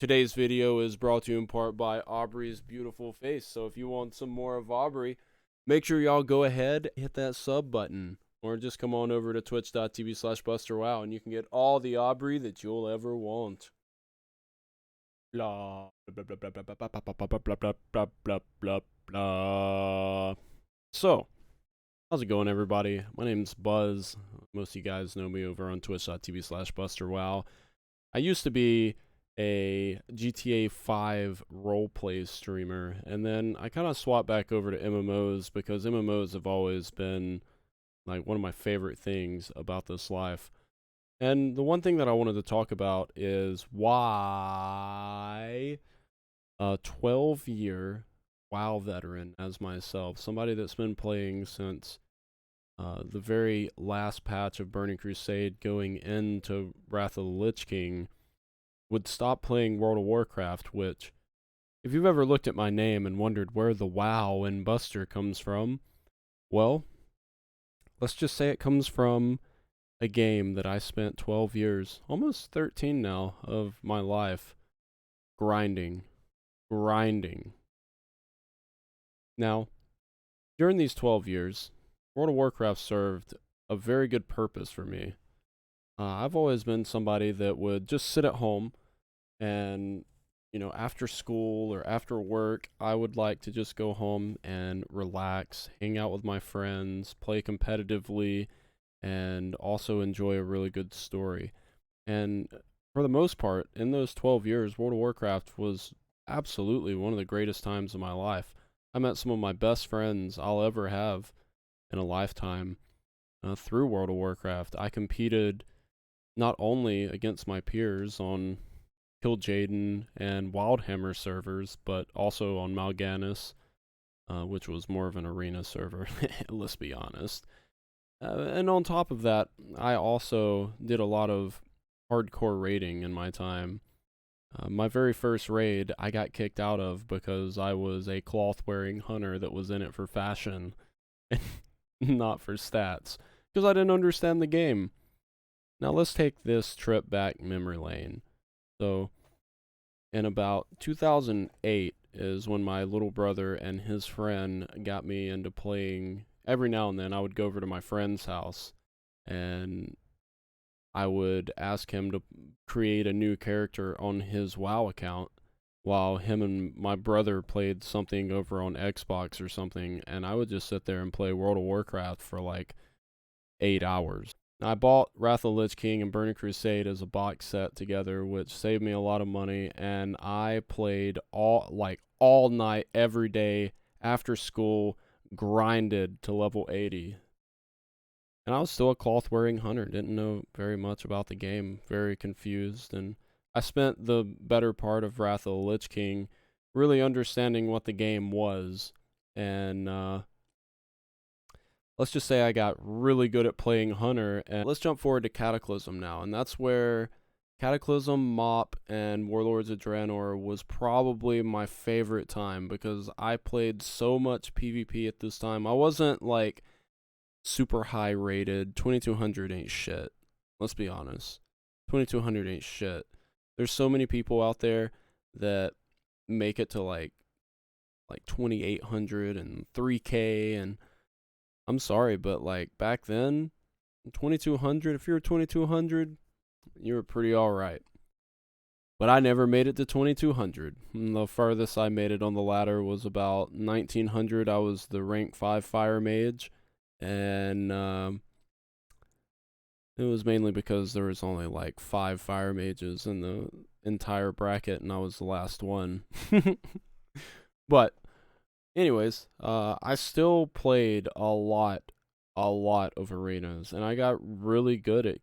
Today's video is brought to you in part by Aubrey's Beautiful Face. So if you want some more of Aubrey, make sure y'all go ahead, hit that sub button, or just come on over to twitch.tv/BusterWow and you can get all the Aubrey that you'll ever want. Blah, blah, blah, blah, blah, blah, blah, blah, blah, blah, blah, blah, blah, blah. So, how's it going, everybody? My name's Buzz. Most of you guys know me over on twitch.tv/BusterWow. I used to be a GTA 5 roleplay streamer, and then I kind of swapped back over to MMOs because MMOs have always been like one of my favorite things about this life. And the one thing that I wanted to talk about is why a 12-year WoW veteran as myself, somebody that's been playing since the very last patch of Burning Crusade going into Wrath of the Lich King, would stop playing World of Warcraft, which, if you've ever looked at my name and wondered where the WoW in Buster comes from, well, let's just say it comes from a game that I spent 12 years, almost 13 now, of my life grinding. Now, during these 12 years, World of Warcraft served a very good purpose for me. I've always been somebody that would just sit at home and, after school or after work, I would like to just go home and relax, hang out with my friends, play competitively, and also enjoy a really good story. And for the most part, in those 12 years, World of Warcraft was absolutely one of the greatest times of my life. I met some of my best friends I'll ever have in a lifetime through World of Warcraft. I competed not only against my peers on Kill Jaden and Wildhammer servers, but also on Mal'Ganis, which was more of an arena server, let's be honest. And on top of that, I also did a lot of hardcore raiding in my time. My very first raid I got kicked out of because I was a cloth-wearing hunter that was in it for fashion and not for stats, because I didn't understand the game. Now let's take this trip back memory lane. So, in about 2008 is when my little brother and his friend got me into playing. Every now and then I would go over to my friend's house and I would ask him to create a new character on his WoW account while him and my brother played something over on Xbox or something, and I would just sit there and play World of Warcraft for like 8 hours. I bought Wrath of the Lich King and Burning Crusade as a box set together, which saved me a lot of money, and I played all night, every day, after school, grinded to level 80. And I was still a cloth-wearing hunter, didn't know very much about the game, very confused, and I spent the better part of Wrath of the Lich King really understanding what the game was, and let's just say I got really good at playing Hunter. And let's jump forward to Cataclysm now, and that's where Cataclysm, Mop, and Warlords of Draenor was probably my favorite time because I played so much PvP at this time. I wasn't like super high rated. 2200 ain't shit. Let's be honest. 2200 ain't shit. There's so many people out there that make it to like 2800 and 3K, and I'm sorry, but like back then, 2200, if you were 2200, you were pretty alright. But I never made it to 2200. The farthest I made it on the ladder was about 1900. I was the rank 5 fire mage, and it was mainly because there was only like 5 fire mages in the entire bracket, and I was the last one. But anyways, I still played a lot of arenas, and I got really good at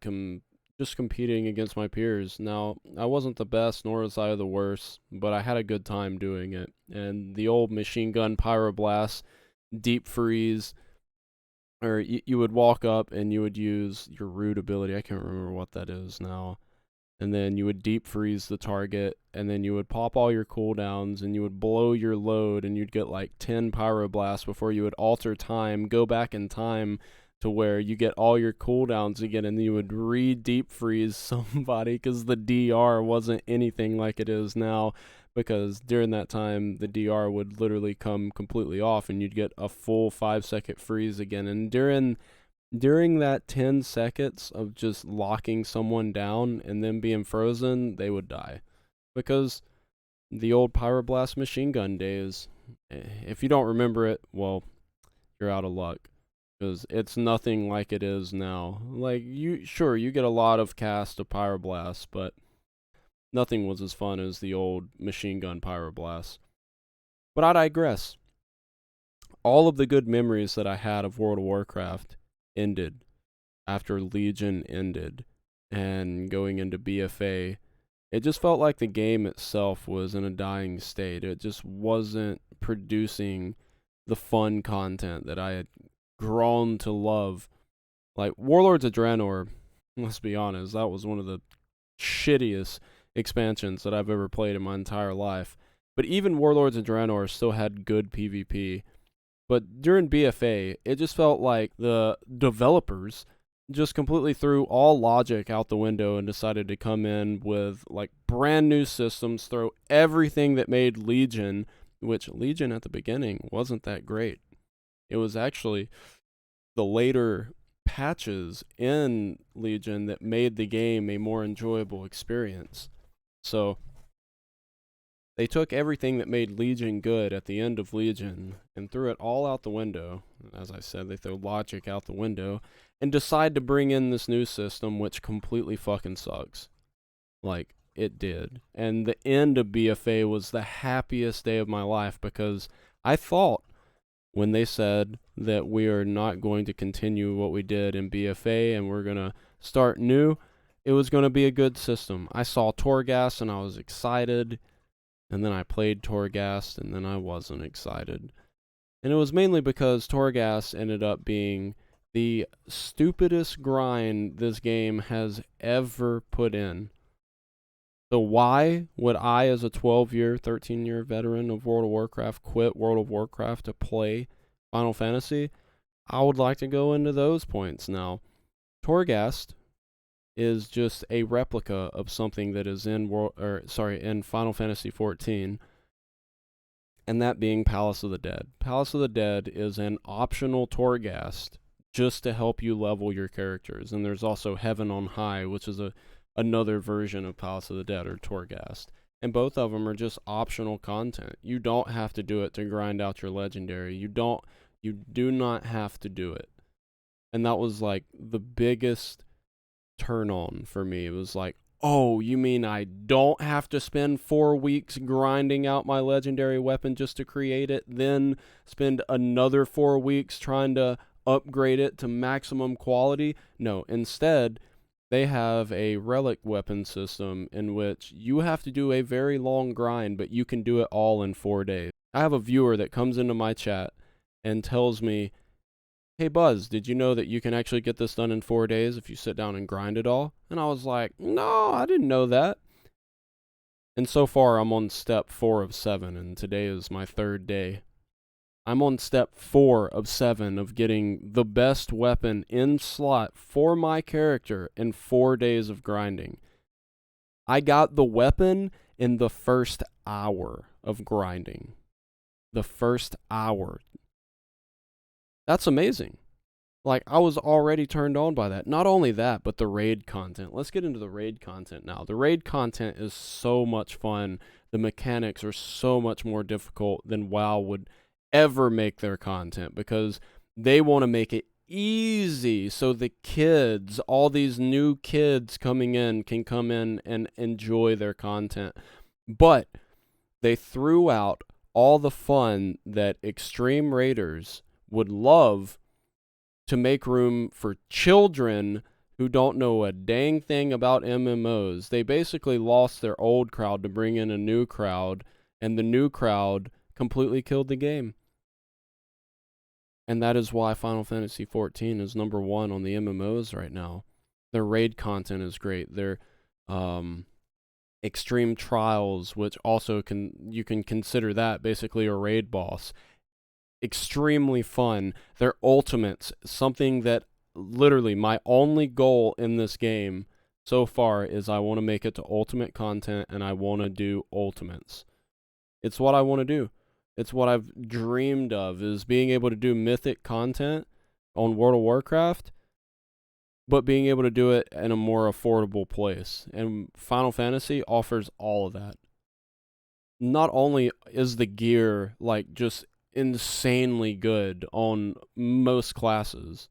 just competing against my peers. Now, I wasn't the best, nor was I the worst, but I had a good time doing it. And the old machine gun pyroblast, deep freeze, or you would walk up and you would use your root ability. I can't remember what that is now. And then you would deep freeze the target, and then you would pop all your cooldowns, and you would blow your load, and you'd get like 10 pyroblasts before you would alter time, go back in time, to where you get all your cooldowns again, and you would re-deep freeze somebody because the DR wasn't anything like it is now, because during that time the DR would literally come completely off and you'd get a full 5-second freeze again. And during that 10 seconds of just locking someone down and then being frozen, they would die. Because the old Pyroblast machine gun days, if you don't remember it, well, you're out of luck. Because it's nothing like it is now. Like, you get a lot of cast of Pyroblast, but nothing was as fun as the old machine gun Pyroblast. But I digress. All of the good memories that I had of World of Warcraft ended after Legion ended and going into BFA. It just felt like the game itself was in a dying state. It just wasn't producing the fun content that I had grown to love. Like Warlords of Draenor, let's be honest, that was one of the shittiest expansions that I've ever played in my entire life. But even Warlords of Draenor still had good PvP. But during BFA, it just felt like the developers just completely threw all logic out the window and decided to come in with like brand new systems, throw everything that made Legion, which Legion at the beginning wasn't that great. It was actually the later patches in Legion that made the game a more enjoyable experience. So they took everything that made Legion good at the end of Legion and threw it all out the window. As I said, they threw logic out the window and decide to bring in this new system, which completely fucking sucks. Like, it did. And the end of BFA was the happiest day of my life, because I thought when they said that we are not going to continue what we did in BFA and we're going to start new, it was going to be a good system. I saw Tourgas and I was excited, and then I played Tourgas and then I wasn't excited. And it was mainly because Tourgas ended up being the stupidest grind this game has ever put in. So why would I, as a 12-year, 13-year veteran of World of Warcraft, quit World of Warcraft to play Final Fantasy? I would like to go into those points now. Tourgas is just a replica of something that is in Final Fantasy 14, and that being Palace of the Dead. Palace of the Dead is an optional Tourgas just to help you level your characters, and there's also Heaven on High, which is another version of Palace of the Dead or Tourgas, and both of them are just optional content. You don't have to do it to grind out your legendary. You do not have to do it. And that was like the biggest turn on for me. It was like, oh, you mean I don't have to spend 4 weeks grinding out my legendary weapon just to create it, then spend another 4 weeks trying to upgrade it to maximum quality? No, instead, they have a relic weapon system in which you have to do a very long grind, but you can do it all in 4 days. I have a viewer that comes into my chat and tells me, hey Buzz, did you know that you can actually get this done in 4 days if you sit down and grind it all? And I was like, no, I didn't know that. And so far I'm on step 4 of 7, and today is my 3rd day. I'm on step 4 of 7 of getting the best weapon in slot for my character in 4 days of grinding. I got the weapon in the first hour of grinding. The first hour. That's amazing. Like, I was already turned on by that. Not only that, but the raid content. Let's get into the raid content now. The raid content is so much fun. The mechanics are so much more difficult than WoW would ever make their content, because they want to make it easy so the kids, all these new kids coming in, can come in and enjoy their content. But they threw out all the fun that extreme raiders would love to make room for children who don't know a dang thing about MMOs. They basically lost their old crowd to bring in a new crowd, and the new crowd completely killed the game. And that is why Final Fantasy XIV is number 1 on the MMOs right now. Their raid content is great. Their extreme trials, which also you can consider that basically a raid boss, extremely fun. Their ultimates, something that literally my only goal in this game so far is I want to make it to ultimate content, and I want to do ultimates. It's what I want to do. It's what I've dreamed of, is being able to do mythic content on World of Warcraft, but being able to do it in a more affordable place. And Final Fantasy offers all of that. Not only is the gear like just insanely good on most classes.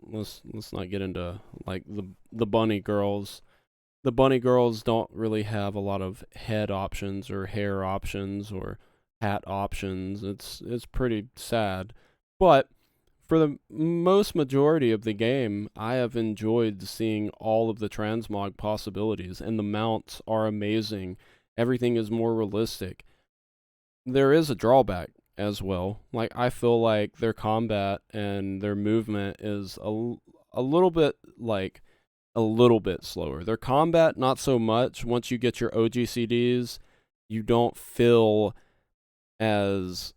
Let's not get into like the bunny girls. The bunny girls don't really have a lot of head options or hair options or hat options. It's pretty sad. But for the most majority of the game, I have enjoyed seeing all of the transmog possibilities, and the mounts are amazing. Everything is more realistic. There is a drawback as well. Like, I feel like their combat and their movement is a little bit slower. Their combat, not so much. Once you get your OGCDs, you don't feel as,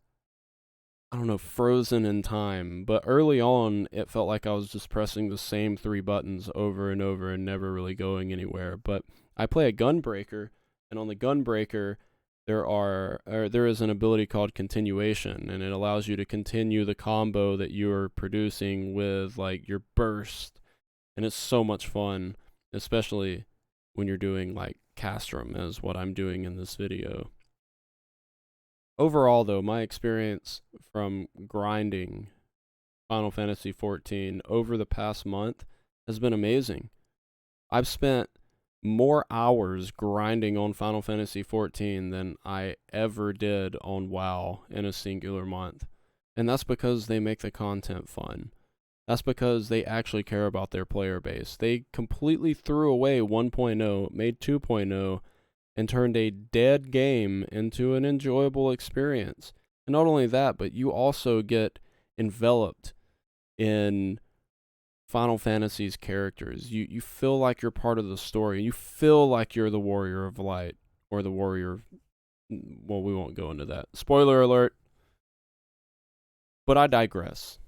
I don't know, frozen in time. But early on, it felt like I was just pressing the same 3 buttons over and over and never really going anywhere. But I play a Gunbreaker, and on the Gunbreaker, there is an ability called continuation, and it allows you to continue the combo that you're producing with like your burst, and it's so much fun, especially when you're doing like Castrum, as what I'm doing in this video. Overall, though, my experience from grinding Final Fantasy XIV over the past month has been amazing. I've spent more hours grinding on Final Fantasy XIV than I ever did on WoW in a singular month. And that's because they make the content fun. That's because they actually care about their player base. They completely threw away 1.0, made 2.0, and turned a dead game into an enjoyable experience. And not only that, but you also get enveloped in Final Fantasy's characters. You feel like you're part of the story. You feel like you're the Warrior of Light, or the Warrior. Well, we won't go into that. Spoiler alert. But I digress.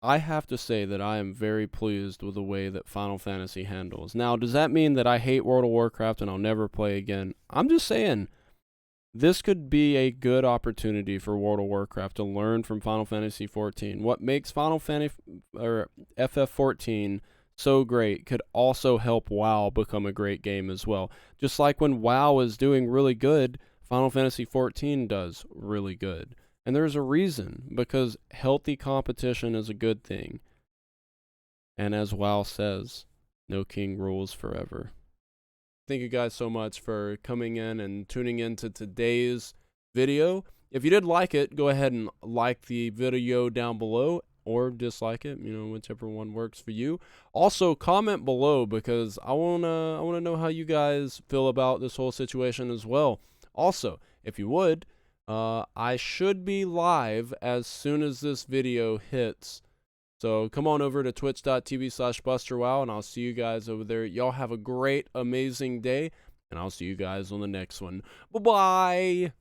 I have to say that I am very pleased with the way that Final Fantasy handles. Now, does that mean that I hate World of Warcraft and I'll never play again? I'm just saying, this could be a good opportunity for World of Warcraft to learn from Final Fantasy XIV. What makes Final Fantasy or FF14 so great could also help WoW become a great game as well. Just like when WoW is doing really good, Final Fantasy XIV does really good. And there's a reason, because healthy competition is a good thing. And as WoW says, no king rules forever. Thank you guys so much for coming in and tuning in to today's video. If you did like it, go ahead and like the video down below, or dislike it, whichever one works for you. Also, comment below, because I wanna know how you guys feel about this whole situation as well. Also, if you would, I should be live as soon as this video hits. So come on over to twitch.tv/BusterWow, and I'll see you guys over there. Y'all have a great, amazing day, and I'll see you guys on the next one. Bye-bye!